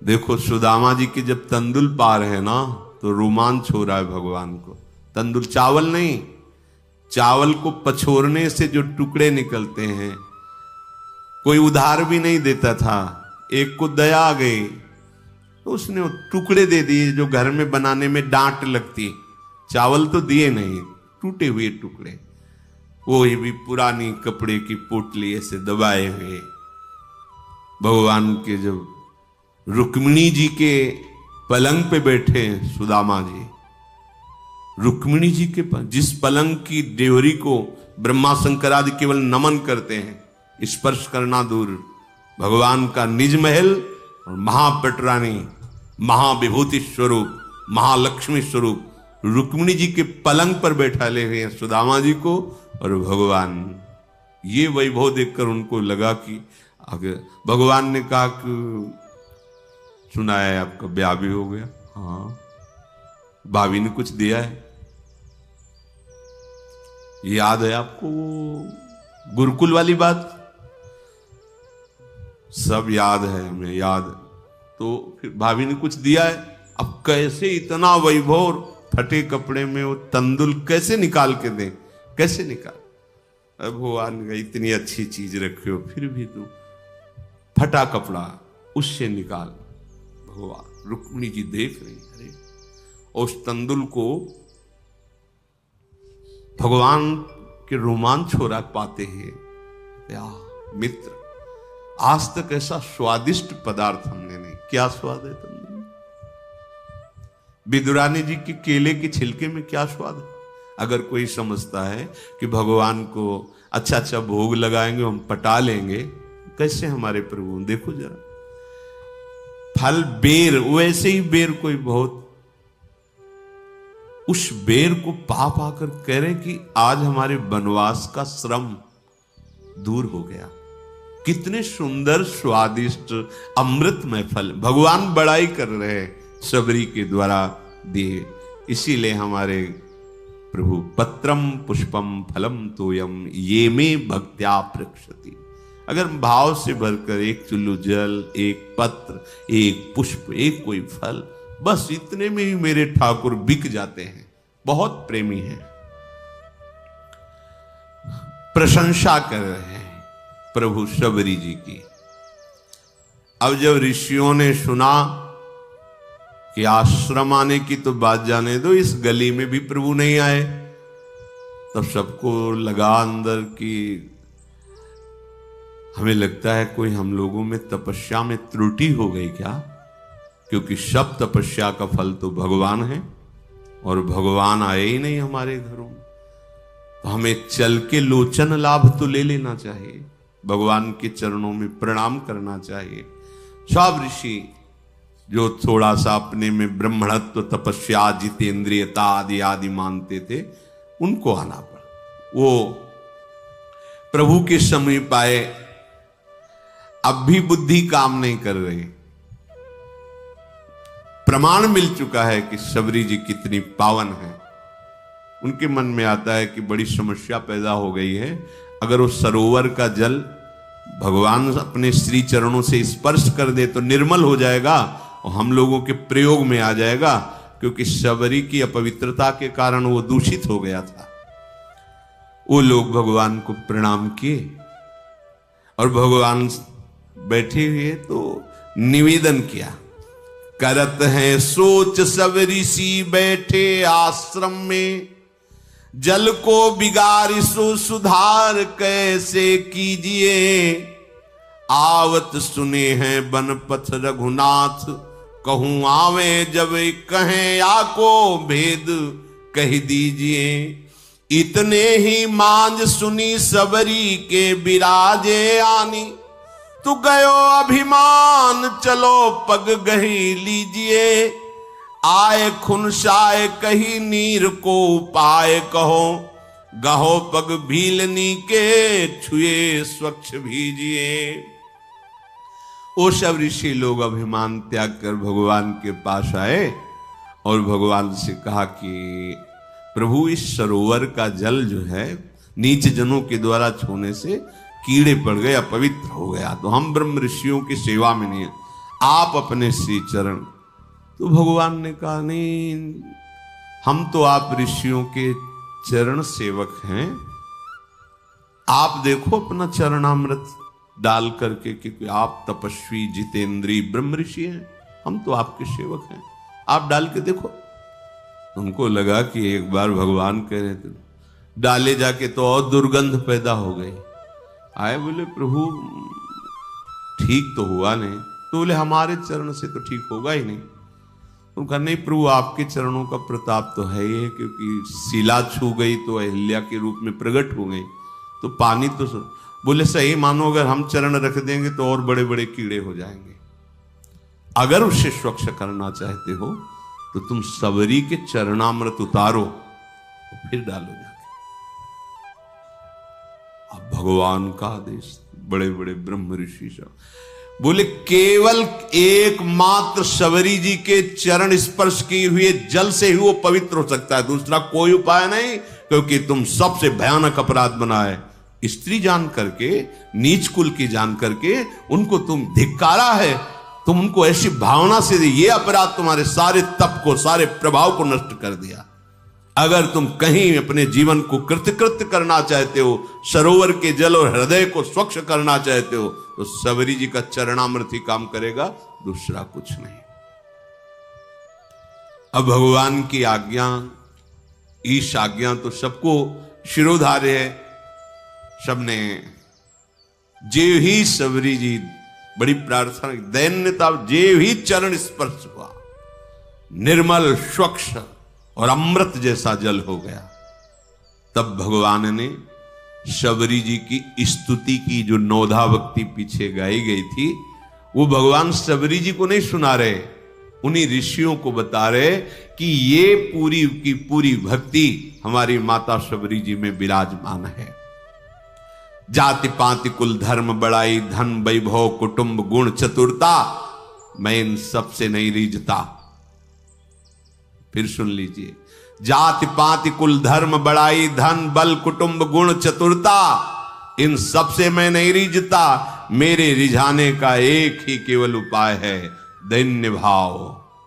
देखो सुदामा जी के जब तंदुल पा रहे ना तो रोमांच हो रहा है भगवान को। तंदुल चावल नहीं, चावल को पछोरने से जो टुकड़े निकलते हैं, कोई उधार भी नहीं देता था। एक को दया आ गई तो उसने वो टुकड़े दे दिए जो घर में बनाने में डांट लगती। चावल तो दिए नहीं, टूटे हुए टुकड़े, वो भी पुरानी कपड़े की पोटली ऐसे दबाए हुए। भगवान के जब रुक्मिणी जी के पलंग पे बैठे सुदामा जी, रुक्मिणी जी के जिस पलंग की देवरी को ब्रह्मा शंकर आदि केवल नमन करते हैं, स्पर्श करना दूर, भगवान का निज महल और महापटरानी, महाविभूति स्वरूप, महालक्ष्मी स्वरूप रुक्मिणी जी के पलंग पर बैठा ले हुए हैं सुदामा जी को। और भगवान ये वैभव देखकर उनको लगा कि अगर भगवान ने कहा कि सुना है आपका ब्याह भी हो गया, हाँ, भाभी ने कुछ दिया है, याद है आपको वो गुरुकुल वाली बात? सब याद है हमें, याद। तो फिर भाभी ने कुछ दिया है। अब कैसे इतना वैभव फटे कपड़े में वो तंदुल कैसे निकाल के दे, कैसे निकाल? अब भगवान का इतनी अच्छी चीज रखे हो फिर भी तू फटा कपड़ा उससे निकाल। भगवान, रुक्मिणी जी देख रही, अरे उस तंदुल को भगवान के रोमांच हो रहा पाते हैं। या मित्र, आज तक ऐसा स्वादिष्ट पदार्थ हमने नहीं। क्या स्वाद है तंदुल में? विदुरानी जी के केले के छिलके में क्या स्वाद है? अगर कोई समझता है कि भगवान को अच्छा अच्छा भोग लगाएंगे, हम पटा लेंगे, कैसे हमारे प्रभु, देखो जरा फल बेर, वैसे ही बेर कोई बहुत, उस बेर को पा पाकर कह रहे कि आज हमारे वनवास का श्रम दूर हो गया। कितने सुंदर स्वादिष्ट अमृतमय फल भगवान बड़ाई कर रहे हैं शबरी के द्वारा दिए। इसीलिए हमारे प्रभु पत्रम पुष्पम फलम तोयम ये में भक्त्या प्रक्षति। अगर भाव से भरकर एक चुल्लू जल, एक पत्र, एक पुष्प, एक कोई फल, बस इतने में ही मेरे ठाकुर बिक जाते हैं। बहुत प्रेमी हैं। प्रशंसा कर रहे हैं प्रभु शबरी जी की। अब जब ऋषियों ने सुना कि आश्रम आने की तो बात जाने दो, इस गली में भी प्रभु नहीं आए, तब सबको लगा अंदर कि हमें लगता है कोई हम लोगों में तपस्या में त्रुटि हो गई क्या, क्योंकि सब तपस्या का फल तो भगवान है और भगवान आए ही नहीं हमारे घरों में। तो हमें चल के लोचन लाभ तो ले लेना चाहिए, भगवान के चरणों में प्रणाम करना चाहिए। सब ऋषि जो थोड़ा सा अपने में ब्रह्मणत्व, तपस्या, जितेंद्रियता आदि आदि मानते थे, उनको आना पड़ा। वो प्रभु के समीप आए, अब भी बुद्धि काम नहीं कर रही। प्रमाण मिल चुका है कि शबरी जी कितनी पावन है। उनके मन में आता है कि बड़ी समस्या पैदा हो गई है। अगर वो सरोवर का जल भगवान अपने श्री चरणों से स्पर्श कर दे तो निर्मल हो जाएगा और हम लोगों के प्रयोग में आ जाएगा, क्योंकि शबरी की अपवित्रता के कारण वो दूषित हो गया था। वो लोग भगवान को प्रणाम किए और भगवान बैठे हुए तो निवेदन किया। करत हैं सोच सब ऋषि बैठे आश्रम में, जल को बिगाड़ सो सुधार कैसे कीजिए। आवत सुने हैं बनपथ रघुनाथ, कहूं आवे जब कहें आको भेद कह दीजिए। इतने ही मांझ सुनी सबरी के बिराजे आनी, तू गयो अभिमान चलो पग गही लीजिए। आए खुनसाए कही नीर को उपाय कहो, गहो पग भीलनी के छुए स्वच्छ भीजिए। वो सब ऋषि लोग अभिमान त्याग कर भगवान के पास आए और भगवान से कहा कि प्रभु, इस सरोवर का जल जो है नीच जनों के द्वारा छूने से कीड़े पड़ गए, अपवित्र हो गया, तो हम ब्रह्म ऋषियों की सेवा में नहीं है, आप अपने श्री चरण। तो भगवान ने कहा नहीं, हम तो आप ऋषियों के चरण सेवक हैं। आप देखो अपना चरणामृत डाल करके, क्योंकि आप तपस्वी जितेंद्री ब्रह्म ऋषि हैं, हम तो आपके सेवक हैं, आप डाल के देखो। उनको लगा कि एक बार भगवान कह रहे थे, डाले जाके तो और दुर्गंध पैदा हो गई। आए बोले प्रभु ठीक तो हुआ नहीं। तो बोले हमारे चरण से तो ठीक होगा ही नहीं। तो कहा नहीं प्रभु, आपके चरणों का प्रताप तो है ही है, क्योंकि शिला छू गई तो अहिल्या के रूप में प्रकट हो गई, तो पानी तो बोले सही मानो, अगर हम चरण रख देंगे तो और बड़े बड़े कीड़े हो जाएंगे। अगर उसे स्वच्छ करना चाहते हो तो तुम सबरी के चरणामृत उतारो और फिर डालो जाके। अब भगवान का आदेश, बड़े बड़े ब्रह्म ऋषि सब बोले केवल एकमात्र सबरी जी के चरण स्पर्श किए हुए जल से ही वो पवित्र हो सकता है, दूसरा कोई उपाय नहीं। क्योंकि तुम सबसे भयानक अपराध बनाए, स्त्री जान करके, नीच कुल की जान करके उनको तुम धिक्कारा है, तुम उनको ऐसी भावना से ये अपराध तुम्हारे सारे तप को, सारे प्रभाव को नष्ट कर दिया। अगर तुम कहीं अपने जीवन को कृतकृत्य करना चाहते हो, सरोवर के जल और हृदय को स्वच्छ करना चाहते हो, तो सबरी जी का चरणामृत ही काम करेगा, दूसरा कुछ नहीं। अब भगवान की आज्ञा, ईश आज्ञा तो सबको शिरोधार्य है। सबने जेव ही सबरी जी बड़ी प्रार्थना, दैन्यता, जेव ही चरण स्पर्श हुआ, निर्मल स्वच्छ और अमृत जैसा जल हो गया। तब भगवान ने शबरी जी की स्तुति की, जो नौधा भक्ति पीछे गाई गई थी, वो भगवान शबरी जी को नहीं सुना रहे, उन्हीं ऋषियों को बता रहे कि ये पूरी की पूरी भक्ति हमारी माता शबरी जी में विराजमान है। जाति पाति कुल धर्म बड़ाई धन वैभव कुटुंब गुण चतुरता, मैं इन सबसे नहीं रीझता। फिर सुन लीजिए, जाति पाति कुल धर्म बड़ाई धन बल कुटुंब गुण चतुरता, इन सबसे मैं नहीं रीझता। मेरे रिझाने का एक ही केवल उपाय है, दैन्य भाव,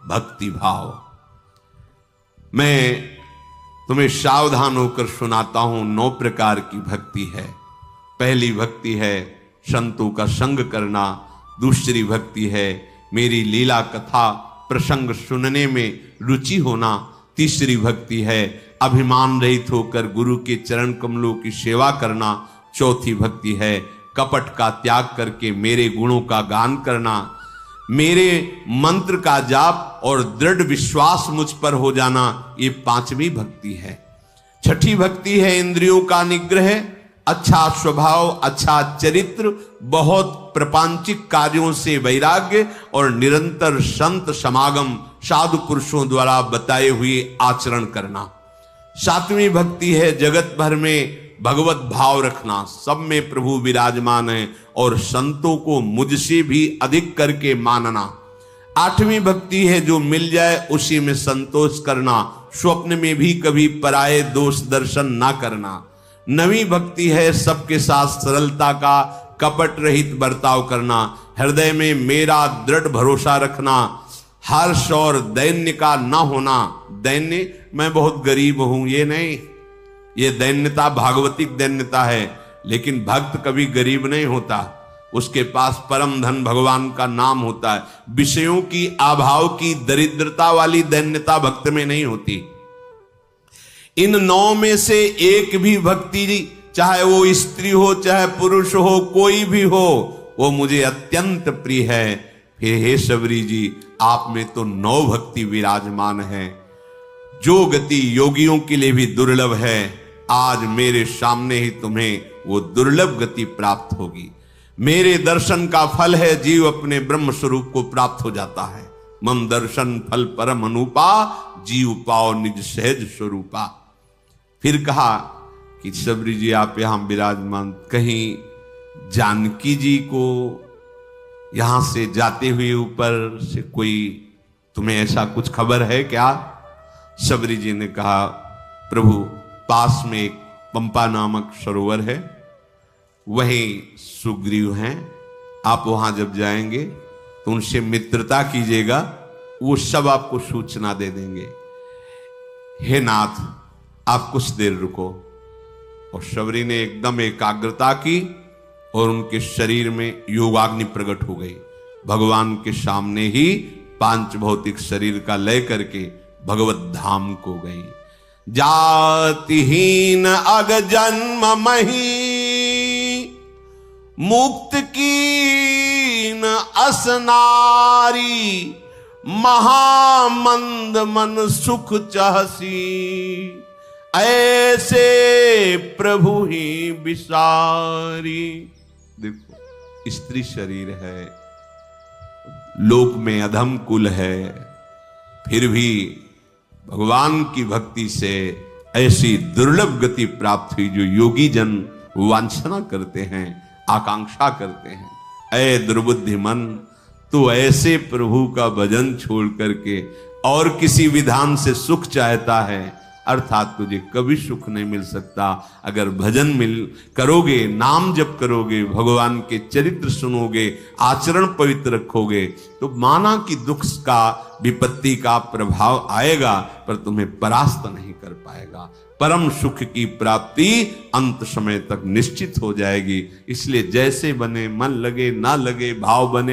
भक्ति भाव। मैं तुम्हें सावधान होकर सुनाता हूं, 9 प्रकार की भक्ति है। पहली भक्ति है संतों का संग करना, दूसरी भक्ति है मेरी लीला कथा प्रसंग सुनने में रुचि होना, तीसरी भक्ति है अभिमान रहित होकर गुरु के चरण कमलों की सेवा करना, चौथी भक्ति है कपट का त्याग करके मेरे गुणों का गान करना, मेरे मंत्र का जाप और दृढ़ विश्वास मुझ पर हो जाना, ये 5वीं भक्ति है। छठी भक्ति है इंद्रियों का निग्रह, अच्छा स्वभाव, अच्छा चरित्र, बहुत प्रपंचिक कार्यों से वैराग्य और निरंतर संत समागम, साधु पुरुषों द्वारा बताए हुए आचरण करना। सातवीं भक्ति है जगत भर में भगवत भाव रखना, सब में प्रभु विराजमान है और संतों को मुझसे भी अधिक करके मानना। आठवीं भक्ति है जो मिल जाए उसी में संतोष करना, स्वप्न में भी कभी पराये दोष दर्शन ना करना। नवीं भक्ति है सबके साथ सरलता का, कपट रहित बर्ताव करना, हृदय में मेरा दृढ़ भरोसा रखना, हर्ष और दैन्य का ना होना। दैन्य मैं बहुत गरीब हूं ये नहीं, ये दैन्यता भागवतिक दैन्यता है, लेकिन भक्त कभी गरीब नहीं होता, उसके पास परम धन भगवान का नाम होता है। विषयों की अभाव की दरिद्रता वाली दैन्यता भक्त में नहीं होती। इन 9 में से एक भी भक्ति, चाहे वो स्त्री हो चाहे पुरुष हो, कोई भी हो, वो मुझे अत्यंत प्रिय है। फिर हे शबरी जी, आप में तो 9 भक्ति विराजमान है, जो गति योगियों के लिए भी दुर्लभ है। आज मेरे सामने ही तुम्हें वो दुर्लभ गति प्राप्त होगी। मेरे दर्शन का फल है जीव अपने ब्रह्म स्वरूप को प्राप्त हो जाता है। मम दर्शन फल परम अनुपा, जीव पाओ निज सहज स्वरूपा। फिर कहा कि शबरी जी आप यहां विराजमान, कहीं जानकी जी को यहां से जाते हुए ऊपर से कोई तुम्हें ऐसा कुछ खबर है क्या? शबरी जी ने कहा प्रभु पास में एक पंपा नामक सरोवर है, वहीं सुग्रीव हैं, आप वहां जब जाएंगे तो उनसे मित्रता कीजिएगा, वो सब आपको सूचना दे देंगे। हे नाथ आप कुछ देर रुको। और शबरी ने एकदम एकाग्रता की और उनके शरीर में योगाग्नि प्रकट हो गई। भगवान के सामने ही पांच भौतिक शरीर का लय करके भगवत धाम को गई। जातिहीन अग जन्म मही, मुक्त कीन असनारी, महामंद मन सुख चाहसी, ऐसे प्रभु ही विसारी। देखो स्त्री शरीर है, लोक में अधम कुल है, फिर भी भगवान की भक्ति से ऐसी दुर्लभ गति प्राप्त हुई जो योगी जन वांछना करते हैं, आकांक्षा करते हैं। ऐ दुर्बुद्धि मन, तू ऐसे प्रभु का भजन छोड़ करके और किसी विधान से सुख चाहता है, अर्थात तुझे कभी सुख नहीं मिल सकता। अगर भजन करोगे, नाम जप करोगे, भगवान के चरित्र सुनोगे, आचरण पवित्र रखोगे, तो माना कि दुख का, विपत्ति का प्रभाव आएगा, पर तुम्हें परास्त नहीं कर पाएगा। परम सुख की प्राप्ति अंत समय तक निश्चित हो जाएगी। इसलिए जैसे बने, मन लगे ना लगे, भाव बने